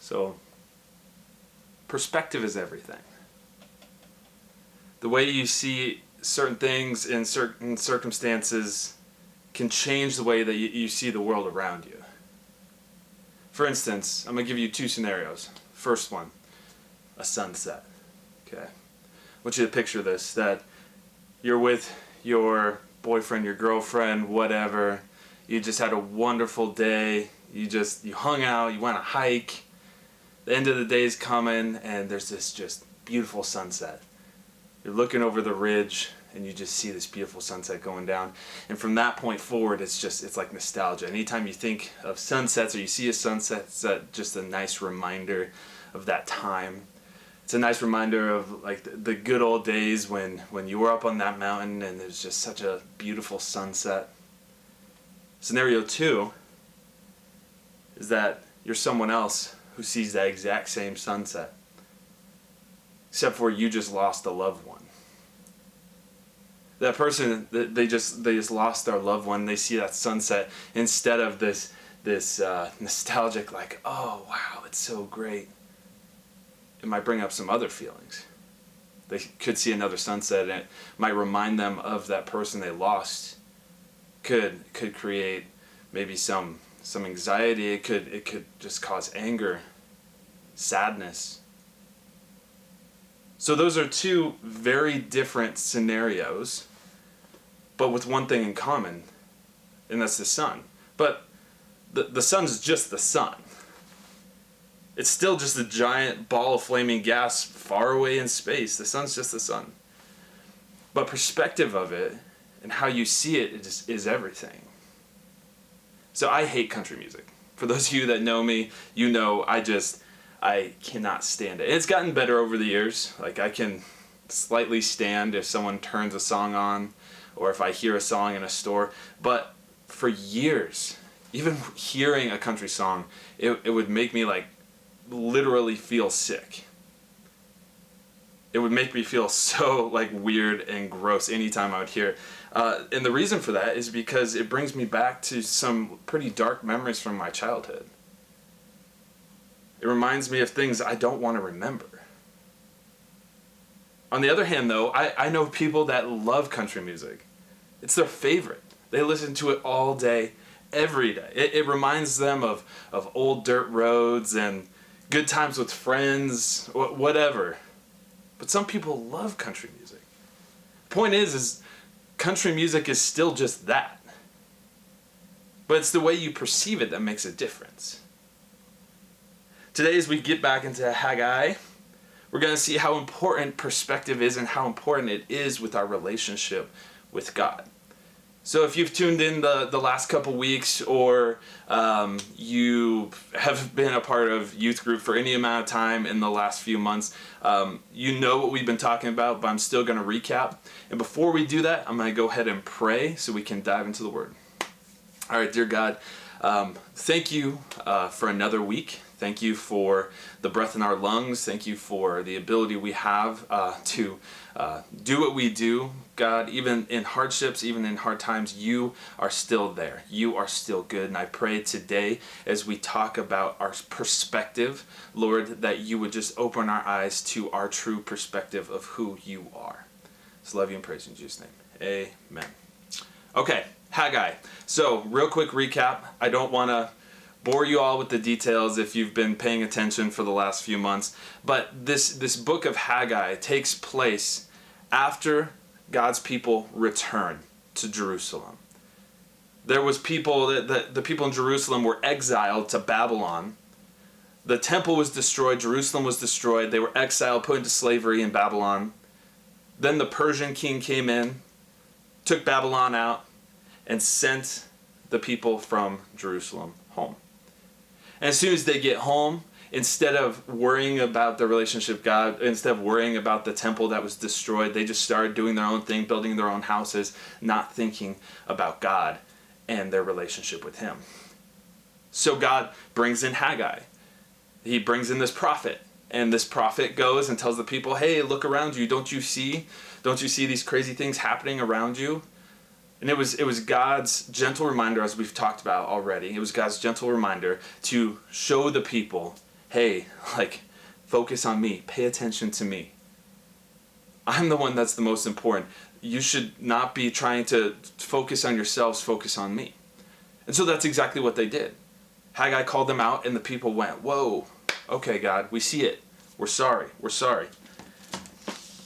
So, perspective is everything. The way you see certain things in certain circumstances can change the way that you see the world around you. For instance, I'm going to give you two scenarios. First one, a sunset. Okay. I want you to picture this, that you're with your boyfriend, your girlfriend, whatever. You just had a wonderful day. You hung out, you went on a hike. The end of the day's coming and there's this just beautiful sunset. You're looking over the ridge and you just see this beautiful sunset going down. And from that point forward, it's like nostalgia. Anytime you think of sunsets or you see a sunset, it's just a nice reminder of that time. It's a nice reminder of like the good old days when you were up on that mountain and there's just such a beautiful sunset. Scenario 2 is that you're someone else who sees that exact same sunset, except for you just lost a loved one. That person, they just lost their loved one. They see that sunset instead of this nostalgic, like, oh wow, it's so great. It might bring up some other feelings. They could see another sunset and it might remind them of that person they lost. Could create maybe some anxiety. It could just cause anger, sadness. So those are two very different scenarios, but with one thing in common, and that's the sun. But the sun's just the sun. It's still just a giant ball of flaming gas far away in space. The sun's just the sun. But perspective of it and how you see it is everything. So I hate country music. For those of you that know me, you know I cannot stand it. It's gotten better over the years. Like I can slightly stand if someone turns a song on or if I hear a song in a store. But for years, even hearing a country song, it would make me like literally feel sick. It would make me feel so like weird and gross anytime I would hear it. And the reason for that is because it brings me back to some pretty dark memories from my childhood. It reminds me of things I don't want to remember. On the other hand, though, I know people that love country music. It's their favorite. They listen to it all day, every day. It reminds them of old dirt roads and good times with friends, whatever. But some people love country music. The point is country music is still just that. But it's the way you perceive it that makes a difference. Today, as we get back into Haggai, we're going to see how important perspective is and how important it is with our relationship with God. So if you've tuned in the last couple weeks or you have been a part of youth group for any amount of time in the last few months, you know what we've been talking about, but I'm still going to recap. And before we do that, I'm going to go ahead and pray so we can dive into the Word. All right, dear God, thank you for another week. Thank you for the breath in our lungs. Thank you for the ability we have to do what we do. God, even in hardships, even in hard times, you are still there. You are still good. And I pray today as we talk about our perspective, Lord, that you would just open our eyes to our true perspective of who you are. So love you and praise you in Jesus' name. Amen. Okay, Haggai. So real quick recap. I don't want to bore you all with the details if you've been paying attention for the last few months. But this book of Haggai takes place after God's people return to Jerusalem. There was people, the people in Jerusalem were exiled to Babylon. The temple was destroyed, Jerusalem was destroyed, they were exiled, put into slavery in Babylon. Then the Persian king came in, took Babylon out, and sent the people from Jerusalem home. And as soon as they get home, instead of worrying about their relationship with God, instead of worrying about the temple that was destroyed, they just started doing their own thing, building their own houses, not thinking about God and their relationship with Him. So God brings in Haggai. He brings in this prophet. And this prophet goes and tells the people, hey, look around you. Don't you see these crazy things happening around you? And it was God's gentle reminder, as we've talked about already. It was God's gentle reminder to show the people, hey, like, focus on me. Pay attention to me. I'm the one that's the most important. You should not be trying to focus on yourselves, focus on me. And so that's exactly what they did. Haggai called them out, and the people went, whoa, okay, God, we see it. We're sorry. We're sorry.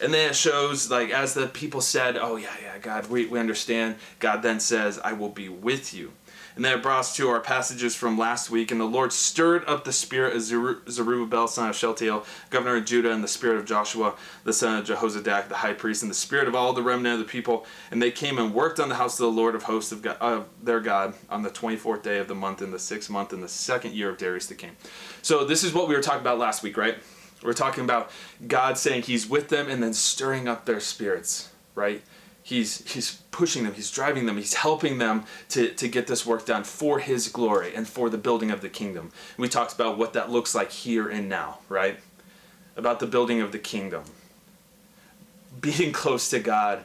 And then it shows, like, as the people said, oh, yeah, God, we understand. God then says, I will be with you. And then it brought us to our passages from last week. And the Lord stirred up the spirit of Zerubbabel, son of Shealtiel, governor of Judah, and the spirit of Joshua, the son of Jehozadak, the high priest, and the spirit of all the remnant of the people. And they came and worked on the house of the Lord of hosts of their God on the 24th day of the month in the 6th month in the 2nd year of Darius the king. So this is what we were talking about last week, right? We're talking about God saying he's with them and then stirring up their spirits, right? He's pushing them, he's driving them, he's helping them to get this work done for his glory and for the building of the kingdom. And we talked about what that looks like here and now, right? About the building of the kingdom. Being close to God,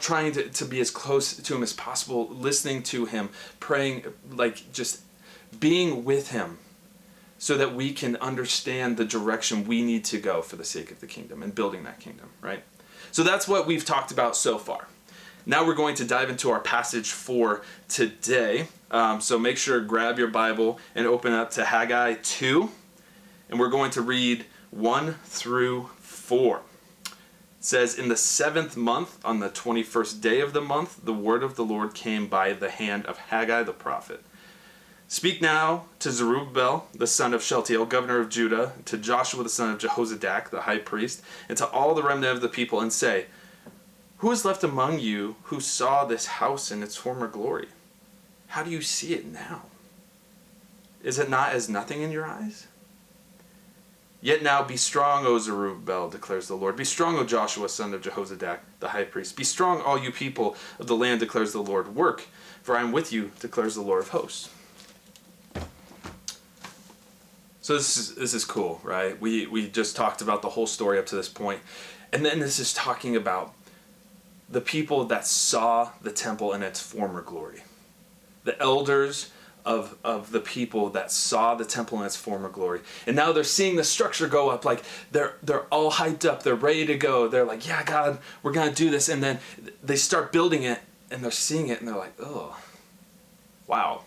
trying to be as close to him as possible, listening to him, praying, like just being with him, so that we can understand the direction we need to go for the sake of the kingdom and building that kingdom, right? So that's what we've talked about so far. Now we're going to dive into our passage for today. So make sure to grab your Bible and open up to Haggai 2. And we're going to read 1 through 4. It says, in the 7th month, on the 21st day of the month, the word of the Lord came by the hand of Haggai the prophet. Speak now to Zerubbabel, the son of Shealtiel, governor of Judah, to Joshua, the son of Jehozadak, the high priest, and to all the remnant of the people, and say, who is left among you who saw this house in its former glory? How do you see it now? Is it not as nothing in your eyes? Yet now be strong, O Zerubbabel, declares the Lord. Be strong, O Joshua, son of Jehozadak, the high priest. Be strong, all you people of the land, declares the Lord. Work, for I am with you, declares the Lord of hosts. So this is cool, right? We just talked about the whole story up to this point. And then this is talking about the people that saw the temple in its former glory. The elders of the people that saw the temple in its former glory. And now they're seeing the structure go up, like they're all hyped up, they're ready to go. They're like, yeah, God, we're going to do this. And then they start building it and they're seeing it and they're like, oh, wow.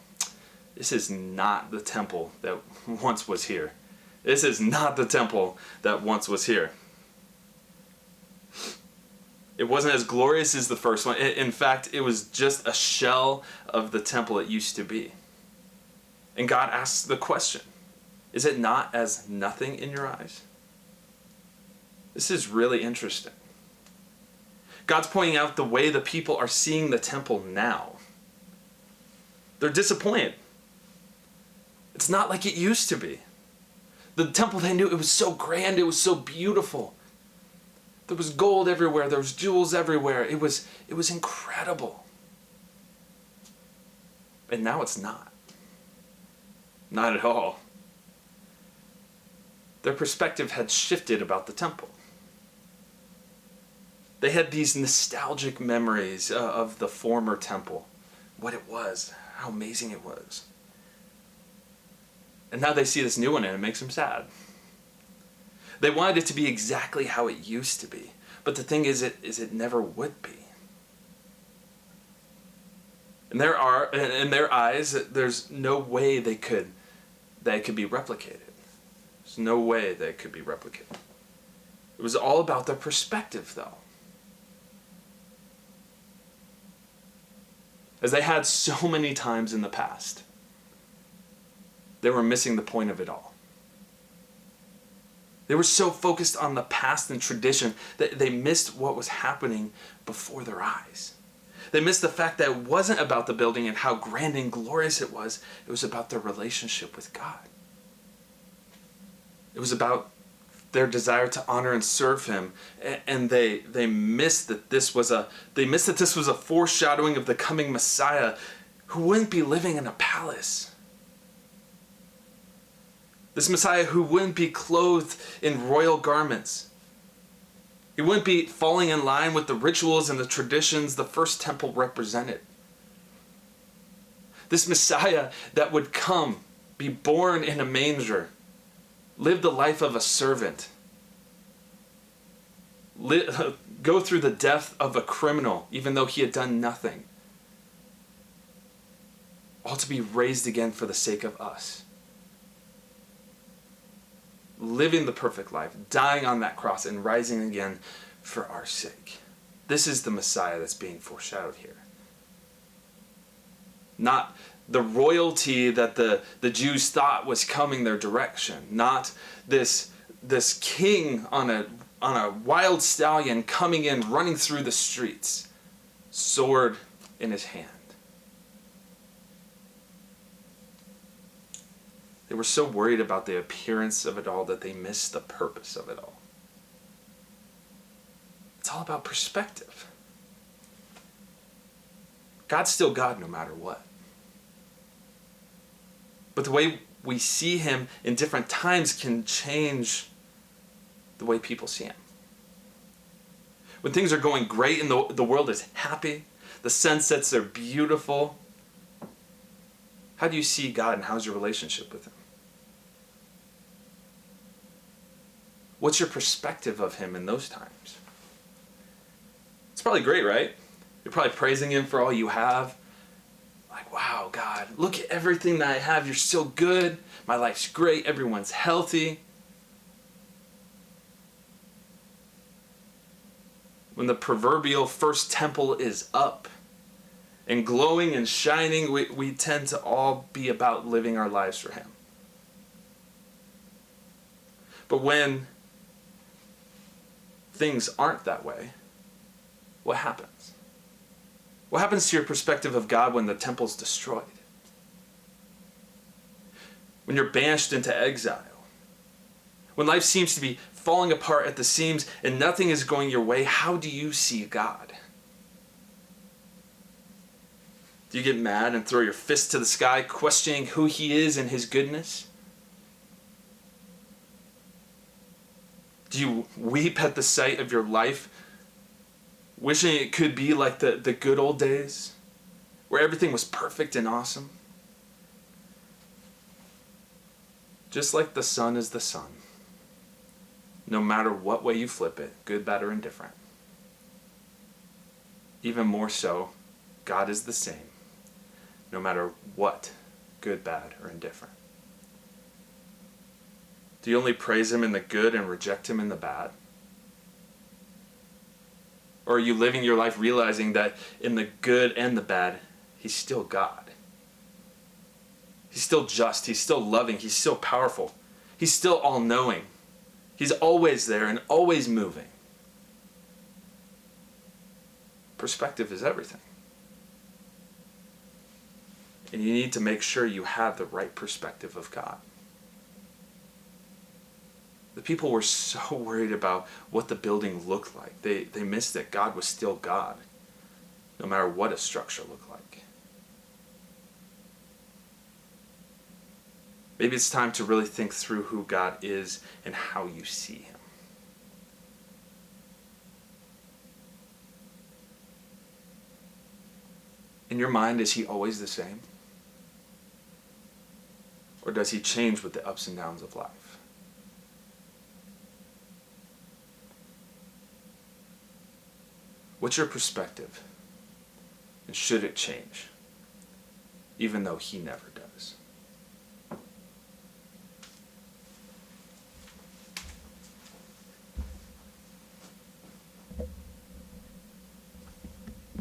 This is not the temple that once was here. This is not the temple that once was here. It wasn't as glorious as the first one. In fact, it was just a shell of the temple it used to be. And God asks the question, is it not as nothing in your eyes? This is really interesting. God's pointing out the way the people are seeing the temple now. They're disappointed. It's not like it used to be. The temple they knew, it was so grand, it was so beautiful. There was gold everywhere, there was jewels everywhere. It was incredible. And now it's not. Not at all. Their perspective had shifted about the temple. They had these nostalgic memories of the former temple, what it was, how amazing it was. And now they see this new one and it makes them sad. They wanted it to be exactly how it used to be. But the thing is it never would be. And in their eyes, there's no way that it could be replicated. There's no way that it could be replicated. It was all about their perspective, though. As they had so many times in the past, they were missing the point of it all. They were so focused on the past and tradition that they missed what was happening before their eyes. They missed the fact that it wasn't about the building and how grand and glorious it was. It was about their relationship with God. It was about their desire to honor and serve Him, and they missed that this was a foreshadowing of the coming Messiah, who wouldn't be living in a palace. This Messiah who wouldn't be clothed in royal garments. He wouldn't be falling in line with the rituals and the traditions the first temple represented. This Messiah that would come be born in a manger, live the life of a servant, go through the death of a criminal, even though he had done nothing, all to be raised again for the sake of us. Living the perfect life, dying on that cross, and rising again for our sake. This is the Messiah that's being foreshadowed here. Not the royalty that the Jews thought was coming their direction. Not this king on a wild stallion coming in, running through the streets, sword in his hand. They were so worried about the appearance of it all that they missed the purpose of it all. It's all about perspective. God's still God no matter what. But the way we see him in different times can change the way people see him. When things are going great and the world is happy, the sunsets are beautiful, how do you see God and how's your relationship with him? What's your perspective of him in those times? It's probably great, right? You're probably praising him for all you have. Like, wow, God, look at everything that I have. You're so good. My life's great. Everyone's healthy. When the proverbial first temple is up and glowing and shining, we tend to all be about living our lives for him. But when things aren't that way, what happens? What happens to your perspective of God when the temple's destroyed? When you're banished into exile? When life seems to be falling apart at the seams and nothing is going your way, how do you see God? Do you get mad and throw your fist to the sky, questioning who he is and his goodness? Do you weep at the sight of your life, wishing it could be like the good old days, where everything was perfect and awesome? Just like the sun is the sun, no matter what way you flip it, good, bad, or indifferent. Even more so, God is the same, no matter what, good, bad, or indifferent. Do you only praise him in the good and reject him in the bad? Or are you living your life realizing that in the good and the bad, he's still God? He's still just, he's still loving, he's still powerful, he's still all-knowing. He's always there and always moving. Perspective is everything. And you need to make sure you have the right perspective of God. The people were so worried about what the building looked like. They missed that God was still God, no matter what a structure looked like. Maybe it's time to really think through who God is and how you see him. In your mind, is he always the same? Or does he change with the ups and downs of life? What's your perspective? And should it change? Even though he never did.